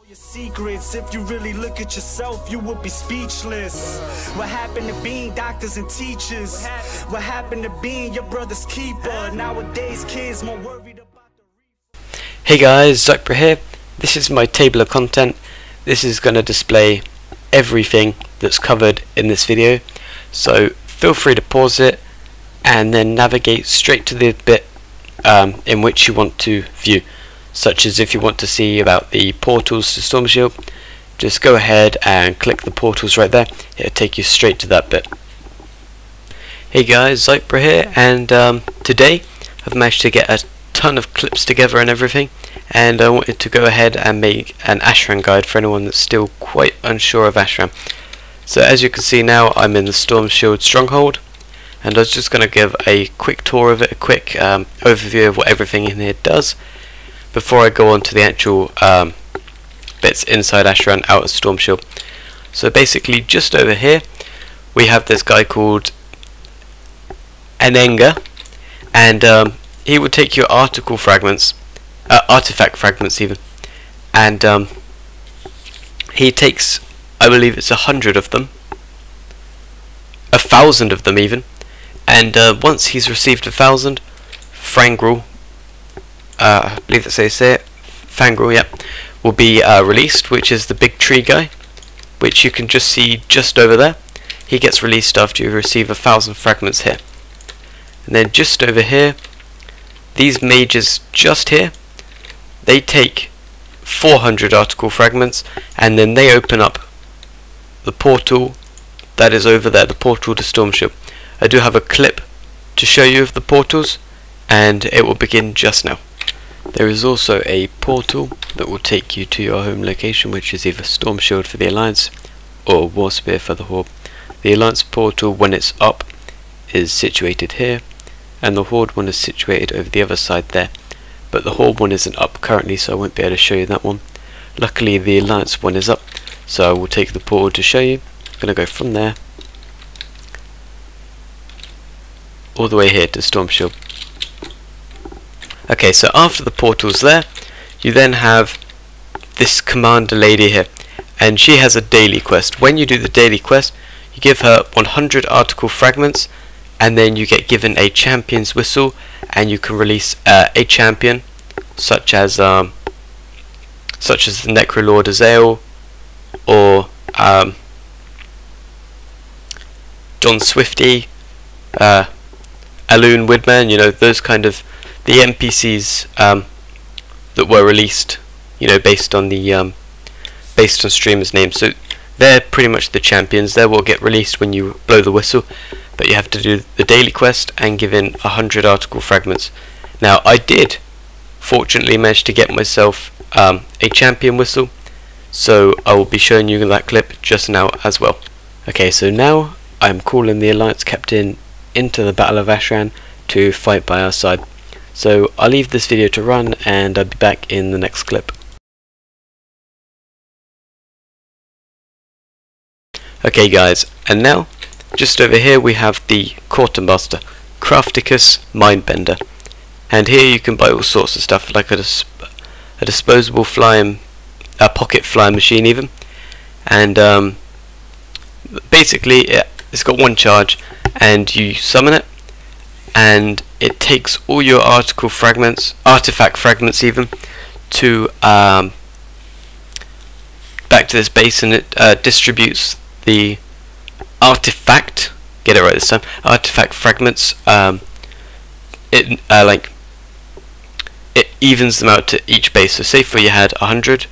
Your secrets, if you really look at yourself, you would be speechless. What happened to being doctors and teachers? What happened to being your brother's keeper? Nowadays kids more worried about the... Hey guys, Zypra here. This is my table of content. This is going to display everything that's covered in this video, so feel free to pause it and then navigate straight to the bit in which you want to view, such as if you want to see about the portals to Storm Shield, just go ahead and click the portals right there. It'll take you straight to that bit. Hey guys, Zypra here, and today I've managed to get a ton of clips together and everything, and I wanted to go ahead and make an Ashran guide for anyone that's still quite unsure of Ashran. So as you can see now, I'm in the Storm Shield Stronghold, and I was just going to give a quick tour of it, a quick overview of what everything in here does before I go on to the actual bits inside Ashran out of Storm Shield. So basically, just over here we have this guy called Anenga, and he will take your artifact fragments even, and he takes, I believe it's 100 of them, 1,000 of them even, and once he's received 1,000, Fangrel, I believe that's how you say it, Fangrel, yep, will be released, which is the big tree guy, which you can just see just over there. He gets released after you receive 1,000 fragments here. And then just over here, these mages just here, they take 400 article fragments, and then they open up the portal that is over there, the portal to Storm Shield. I do have a clip to show you of the portals, and it will begin just now. There is also a portal that will take you to your home location, which is either Storm Shield for the Alliance or War Spear for the Horde. The Alliance portal, when it's up, is situated here, and the Horde one is situated over the other side there, but the Horde one isn't up currently, so I won't be able to show you that one. Luckily the Alliance one is up, so I will take the portal to show you. I'm going to go from there all the way here to Storm Shield. Okay, so after the portal's there, you then have this commander lady here, and she has a daily quest. When you do the daily quest, you give her 100 article fragments, and then you get given a champion's whistle, and you can release a champion, such as the Necrolord Azael, or John Swifty, Aloon Widman, you know, those kind of the NPCs that were released, you know, based on the based on streamers' names. So they're pretty much the champions. They will get released when you blow the whistle, but you have to do the daily quest and give in 100 article fragments. Now I did fortunately manage to get myself a champion whistle, so I will be showing you that clip just now as well. Okay, so now I'm calling the Alliance Captain into the Battle of Ashran to fight by our side. So I'll leave this video to run, and I'll be back in the next clip. Okay guys, and now just over here we have the Quartermaster, Crafticus Mindbender, and here you can buy all sorts of stuff, like a disposable flying, a pocket flying machine even, and basically it's got one charge, and you summon it, and it takes all your article fragments, artifact fragments even, to back to this base, and it distributes the artifact, get it right this time, artifact fragments, it evens them out to each base. So say for you had 100,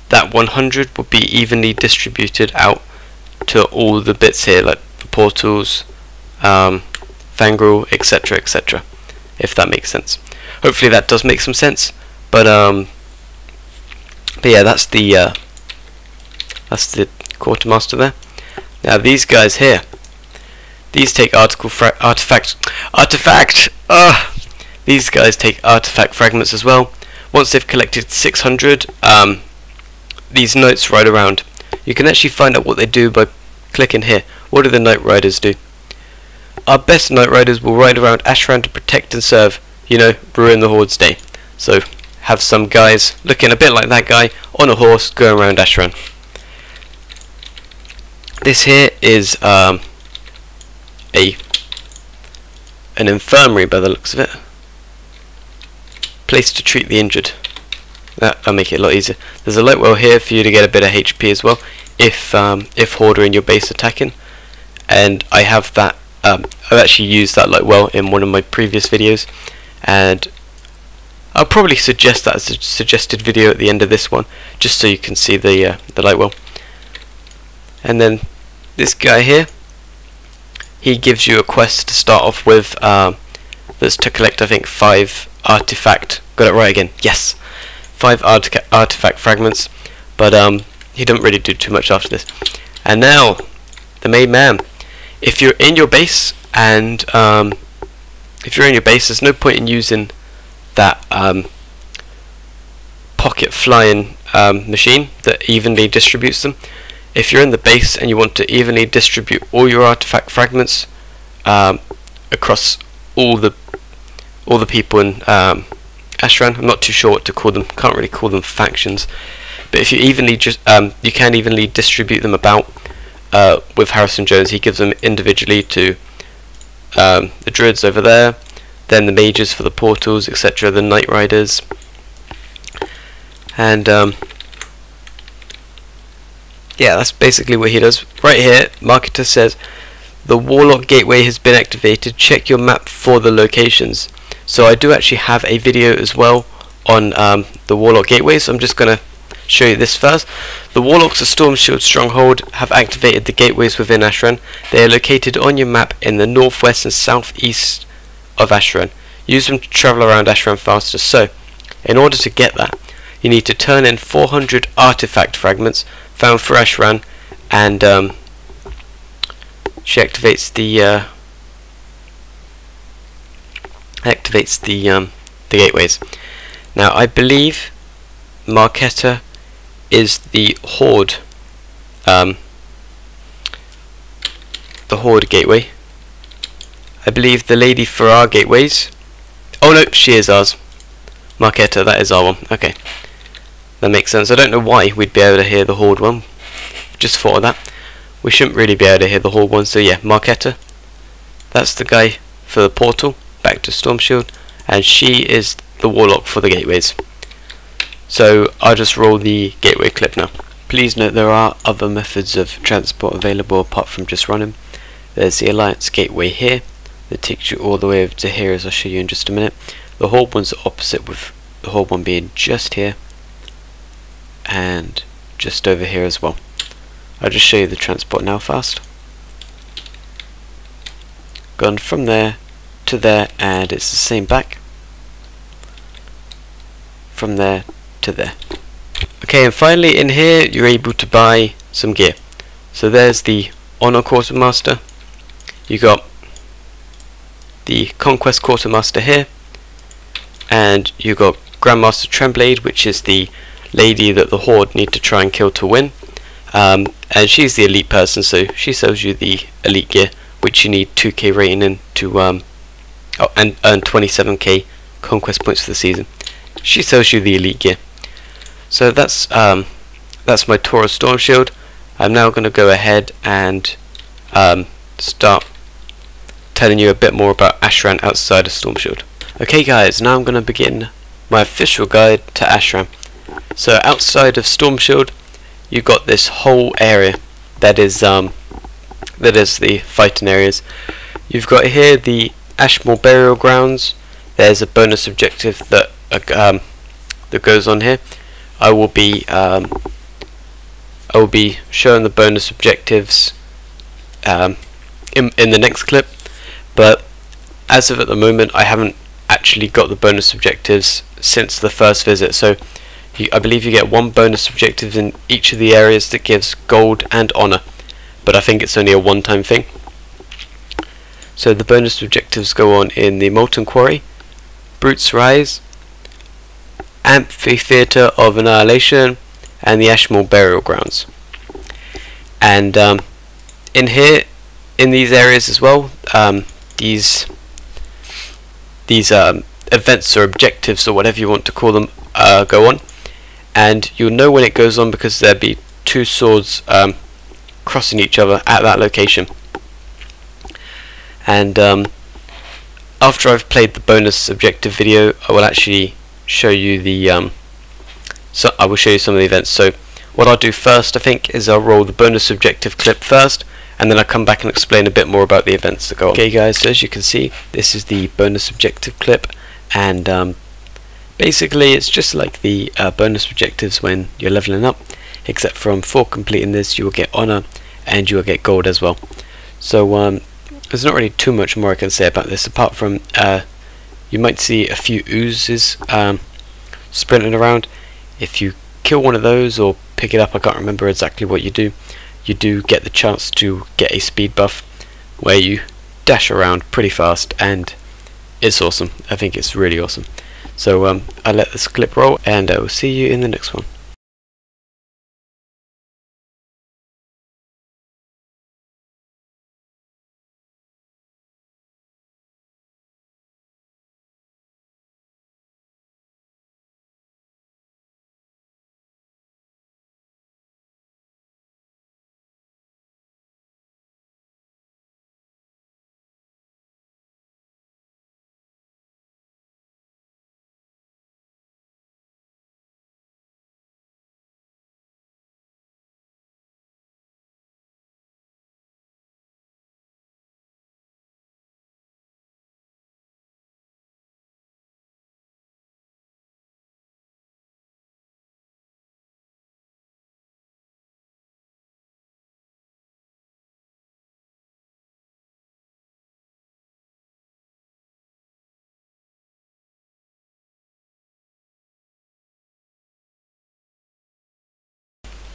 that 100 will be evenly distributed out to all the bits here, like the portals, Fangrel, etc, etc, if that makes sense. Hopefully that does make some sense, but yeah, that's the Quartermaster there. Now these guys here, these take these guys take artifact fragments as well. Once they've collected 600, these knights ride around. You can actually find out what they do by clicking here. What do the Knight Riders do? Our best Knight Riders will ride around Ashran to protect and serve, you know, ruin the Horde's day. So have some guys looking a bit like that guy on a horse going around Ashran. This here is an infirmary by the looks of it. Place to treat the injured. That'll make it a lot easier. There's a light well here for you to get a bit of HP as well if Horde are in your base attacking. And I have that. I've actually used that light well in one of my previous videos, and I'll probably suggest that as a suggested video at the end of this one, just so you can see the light well. And then this guy here, he gives you a quest to start off with. That's to collect, I think, 5 artifact. Got it right again. Yes, 5 artifact fragments. But he doesn't really do too much after this. And now, the main man. If you're in your base, and there's no point in using that pocket flying machine that evenly distributes them. If you're in the base and you want to evenly distribute all your artifact fragments across all the people in Ashran, I'm not too sure what to call them. Can't really call them factions, but if you evenly you can evenly distribute them about. With Harrison Jones, he gives them individually to the druids over there, then the mages for the portals, etc., the Knight Riders, and yeah, that's basically what he does. Right here, Marketer says the Warlock Gateway has been activated. Check your map for the locations. So I do actually have a video as well on the Warlock Gateway, so I'm just going to show you this first. The Warlocks of Stormshield Stronghold have activated the gateways within Ashran. They are located on your map in the northwest and southeast of Ashran. Use them to travel around Ashran faster. So, in order to get that, you need to turn in 400 artifact fragments found for Ashran, and she activates the gateways. Now, I believe Marketa is the Horde gateway. I believe the lady for our gateways, oh no, she is ours. Marketa, that is our one. Okay, that makes sense. I don't know why we'd be able to hear the Horde one. Just thought of that. We shouldn't really be able to hear the Horde one, so yeah, Marketa, that's the guy for the portal back to Stormshield, and she is the Warlock for the gateways. So I'll just roll the gateway clip now. Please note there are other methods of transport available apart from just running. There's the Alliance gateway here that takes you all the way over to here, as I'll show you in just a minute. The Horde one's the opposite, with the Horde one being just here and just over here as well. I'll just show you the transport now fast. Gone from there to there, and it's the same back from there to there. Okay, and finally in here you're able to buy some gear. So there's the Honor Quartermaster, you got the Conquest Quartermaster here, and you got Grandmaster Tremblade, which is the lady that the Horde need to try and kill to win, and she's the elite person, so she sells you the elite gear, which you need 2k rating in to and earn 27k conquest points for the season. She sells you the elite gear. So that's my tour of Stormshield. I'm now going to go ahead and start telling you a bit more about Ashran outside of Stormshield. Okay guys, now I'm going to begin my official guide to Ashran. So outside of Stormshield, you've got this whole area that is the fighting areas. You've got here the Ashmore Burial Grounds. There's a bonus objective that goes on here. I will be showing the bonus objectives in the next clip, but as of at the moment I haven't actually got the bonus objectives since the first visit. So I believe you get 1 bonus objective in each of the areas that gives gold and honor, but I think it's only a one-time thing. So the bonus objectives go on in the Molten Quarry, Brute's Rise, Amphitheatre of Annihilation, and the Ashmore Burial Grounds. And in here, in these areas as well, these events or objectives or whatever you want to call them go on, and you'll know when it goes on because there'll be two swords crossing each other at that location. And after I've played the bonus objective video, I will actually show you the I will show you some of the events. So what I'll do first, I think, is I'll roll the bonus objective clip first, and then I'll come back and explain a bit more about the events that go on. Okay guys, so as you can see, this is the bonus objective clip, and basically it's just like the bonus objectives when you're leveling up, except from for completing this you will get honor and you will get gold as well. So there's not really too much more I can say about this, apart from you might see a few oozes sprinting around. If you kill one of those or pick it up, I can't remember exactly what you do get the chance to get a speed buff where you dash around pretty fast, and it's awesome. I think it's really awesome. So I'll let this clip roll, and I will see you in the next one.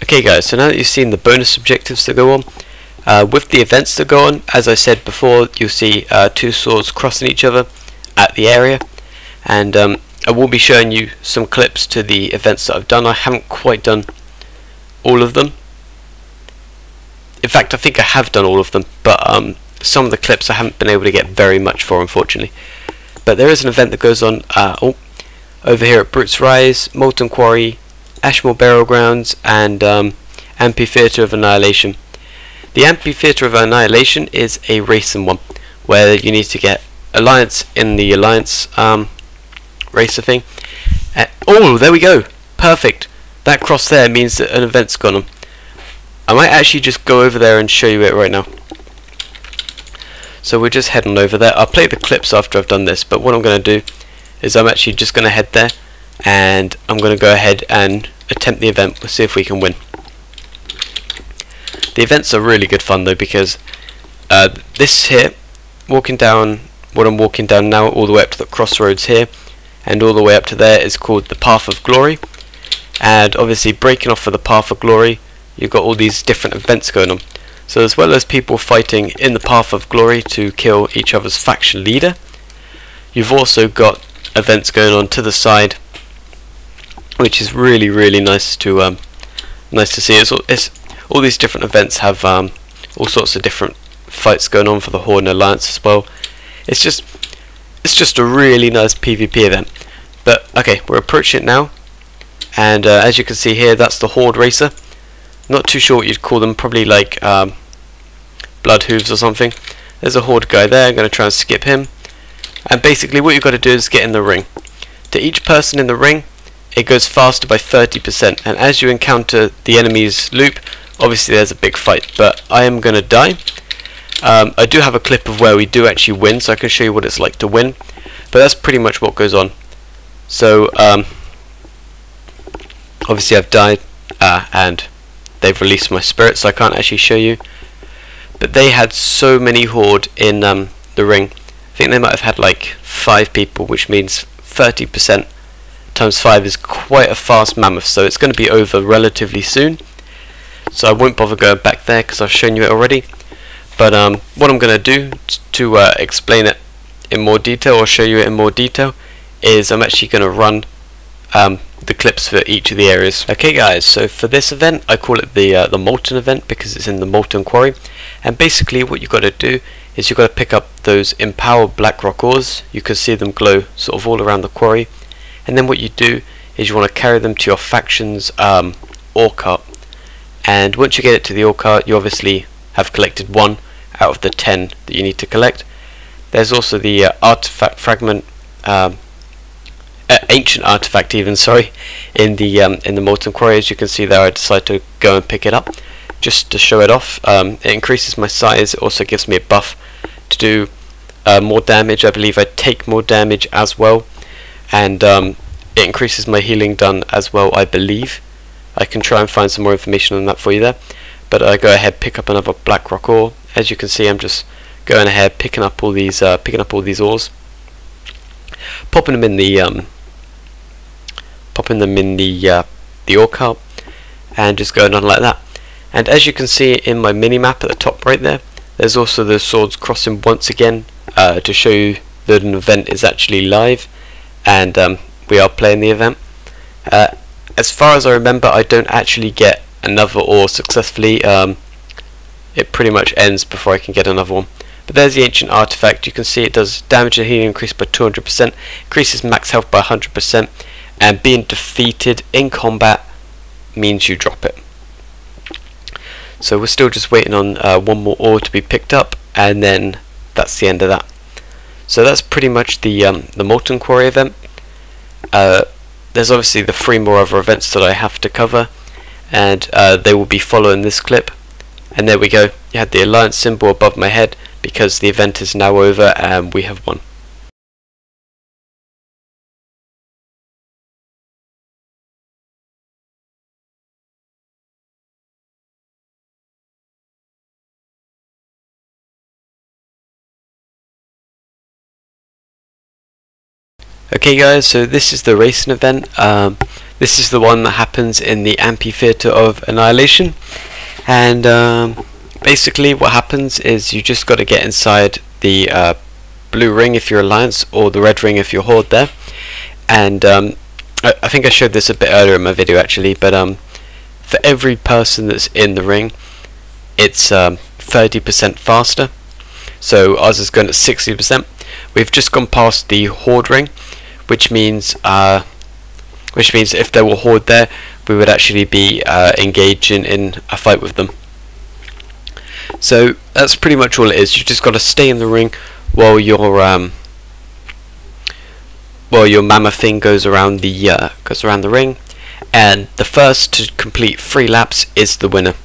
Okay guys, so now that you've seen the bonus objectives that go on, with the events that go on, as I said before, you'll see two swords crossing each other at the area, and I will be showing you some clips to the events that I've done. I haven't quite done all of them. In fact, I think I have done all of them, but some of the clips I haven't been able to get very much for, unfortunately. But there is an event that goes on over here at Brute's Rise, Molten Quarry, Ashmore Burial Grounds, and Amphitheatre of Annihilation. The Amphitheatre of Annihilation is a racing one, where you need to get Alliance in the Alliance racer thing. Oh, there we go! Perfect! That cross there means that an event's gone on. I might actually just go over there and show you it right now. So we're just heading over there. I'll play the clips after I've done this, but what I'm going to do is I'm actually just going to head there, and I'm going to go ahead and attempt the event. We'll see if we can win. The events are really good fun though, because this here, walking down what I'm walking down now, all the way up to the crossroads here, and all the way up to there, is called the Path of Glory. And obviously breaking off for the Path of Glory, you've got all these different events going on. So as well as people fighting in the Path of Glory to kill each other's faction leader, you've also got events going on to the side, which is really nice to see. It's all these different events have all sorts of different fights going on for the Horde and Alliance as well. It's just a really nice PvP event. But okay, we're approaching it now, and as you can see here, that's the Horde racer. Not too sure what you'd call them, probably like blood hooves or something. There's a Horde guy there. I'm going to try and skip him, and basically what you've got to do is get in the ring. To each person in the ring, it goes faster by 30%, and as you encounter the enemy's loop, obviously there's a big fight, but I am going to die. I do have a clip of where we do actually win, so I can show you what it's like to win, but that's pretty much what goes on. So obviously I've died, and they've released my spirit, so I can't actually show you, but they had so many Horde in the ring. I think they might have had like 5 people, which means 30% times 5 is quite a fast mammoth, so it's going to be over relatively soon. So I won't bother going back there because I've shown you it already. But what I'm going to do to explain it in more detail, or show you it in more detail, is I'm actually going to run the clips for each of the areas. Okay guys, so for this event, I call it the Molten event because it's in the Molten Quarry, and basically what you've got to do is you've got to pick up those empowered black rock ores. You can see them glow sort of all around the quarry, and then what you do is you want to carry them to your faction's ore cart, and once you get it to the ore cart, you obviously have collected 1 out of the 10 that you need to collect. There's also the artifact fragment, ancient artifact even, sorry, in the molten quarry. As you can see there, I decided to go and pick it up just to show it off. It increases my size. It also gives me a buff to do more damage. I believe I take more damage as well, and it increases my healing done as well, I believe. I can try and find some more information on that for you there, but I go ahead, pick up another black rock ore. As you can see, I'm just going ahead, picking up all these ores, popping them in the ore cart, and just going on like that. And as you can see in my mini map at the top right there, there's also the swords crossing once again to show you that an event is actually live, and we are playing the event. As far as I remember, I don't actually get another ore successfully. It pretty much ends before I can get another one. But there's the ancient artifact. You can see it does damage and healing increase by 200%, increases max health by 100%, and being defeated in combat means you drop it. So we're still just waiting on 1 more ore to be picked up, and then that's the end of that. So that's pretty much the molten quarry event. There's obviously the 3 more other events that I have to cover, and they will be following this clip. And there we go. You had the alliance symbol above my head because the event is now over and we have won. Okay guys, so this is the racing event. This is the one that happens in the Amphitheatre of Annihilation, and basically what happens is you just got to get inside the blue ring if you're Alliance, or the red ring if you're Horde there. And I think I showed this a bit earlier in my video actually, but for every person that's in the ring, it's 30% faster. So ours is going at 60%. We've just gone past the Horde ring, which means if there were Horde there, we would actually be engaging in a fight with them. So that's pretty much all it is. You just got to stay in the ring while your mammoth thing goes around the ring, and the first to complete 3 laps is the winner.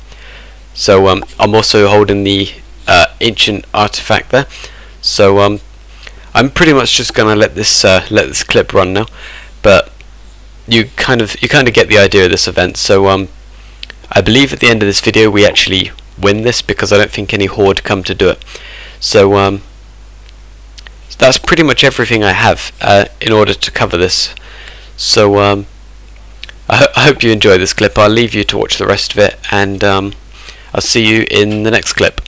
So I'm also holding the ancient artifact there. So I'm pretty much just gonna let this clip run now, but you kind of get the idea of this event. So I believe at the end of this video we actually win this, because I don't think any Horde come to do it. So that's pretty much everything I have in order to cover this. So I hope you enjoy this clip. I'll leave you to watch the rest of it, and I'll see you in the next clip.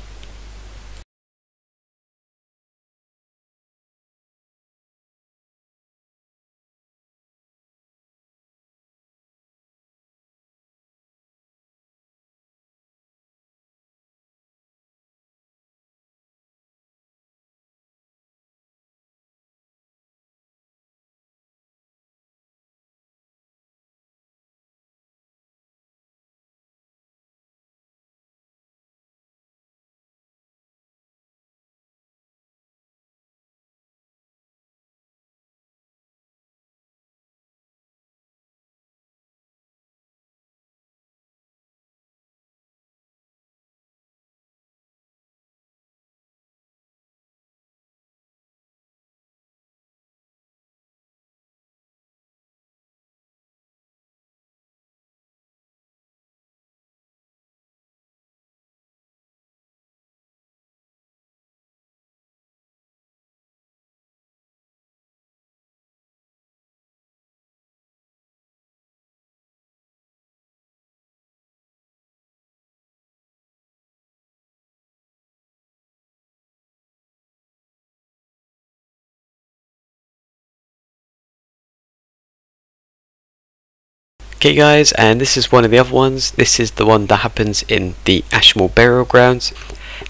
Okay guys, and this is one of the other ones. This is the one that happens in the Ashmore Burial Grounds,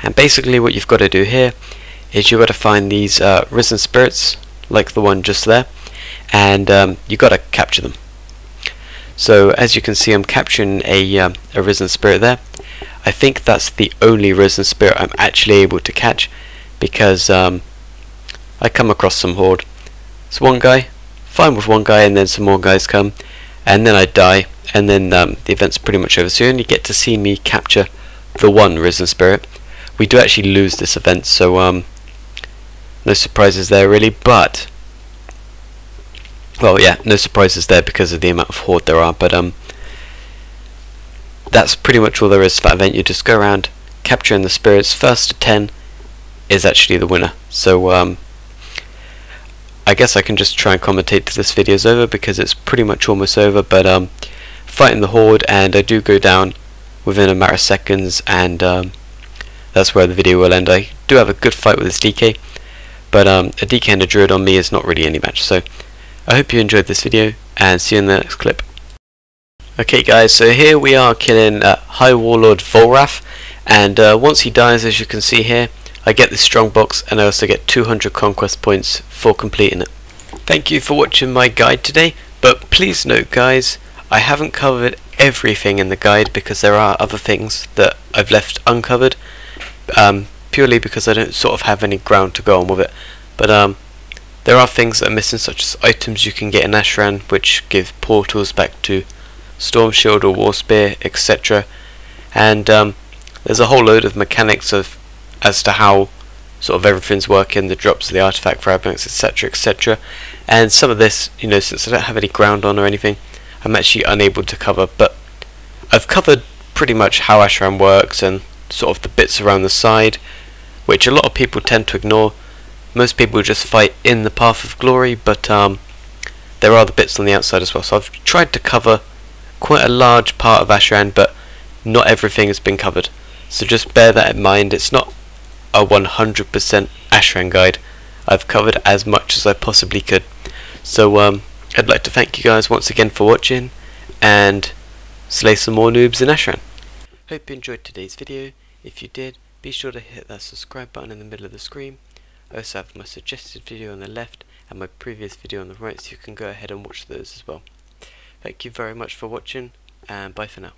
and basically what you've got to do here is you've got to find these risen spirits like the one just there, and you've got to capture them. So as you can see, I'm capturing a risen spirit there. I think that's the only risen spirit I'm actually able to catch, because I come across some horde. It's one guy, fine with one guy, and then some more guys come, and then I die, and then the event's pretty much over. So you only get to see me capture the one risen spirit. We do actually lose this event, so no surprises there really, but well, yeah, no surprises there because of the amount of horde there are, but that's pretty much all there is to that event. You just go around capturing the spirits. First to 10 is actually the winner. So I guess I can just try and commentate till this video's over, because it's pretty much almost over, but fighting the horde, and I do go down within a matter of seconds, and that's where the video will end. I do have a good fight with this DK, but a DK and a druid on me is not really any match. So I hope you enjoyed this video, and see you in the next clip. Okay guys, so here we are killing High Warlord Volrath, and once he dies, as you can see here, I get this strong box, and I also get 200 conquest points for completing it. Thank you for watching my guide today, but please note guys, I haven't covered everything in the guide because there are other things that I've left uncovered, purely because I don't sort of have any ground to go on with it. But there are things that are missing, such as items you can get in Ashran which give portals back to Storm Shield or War Spear, etc. And there's a whole load of mechanics as to how sort of everything's working, the drops of the artifact fragments, etc, etc. And some of this, you know, since I don't have any ground on or anything, I'm actually unable to cover, but I've covered pretty much how Ashran works and sort of the bits around the side, which a lot of people tend to ignore. Most people just fight in the Path of Glory, but there are the bits on the outside as well. So I've tried to cover quite a large part of Ashran, but not everything has been covered. So just bear that in mind. It's not a 100% Ashran guide. I've covered as much as I possibly could. So I'd like to thank you guys once again for watching, and slay some more noobs in Ashran. Hope you enjoyed today's video. If you did, be sure to hit that subscribe button in the middle of the screen. I also have my suggested video on the left and my previous video on the right, so you can go ahead and watch those as well. Thank you very much for watching, and bye for now.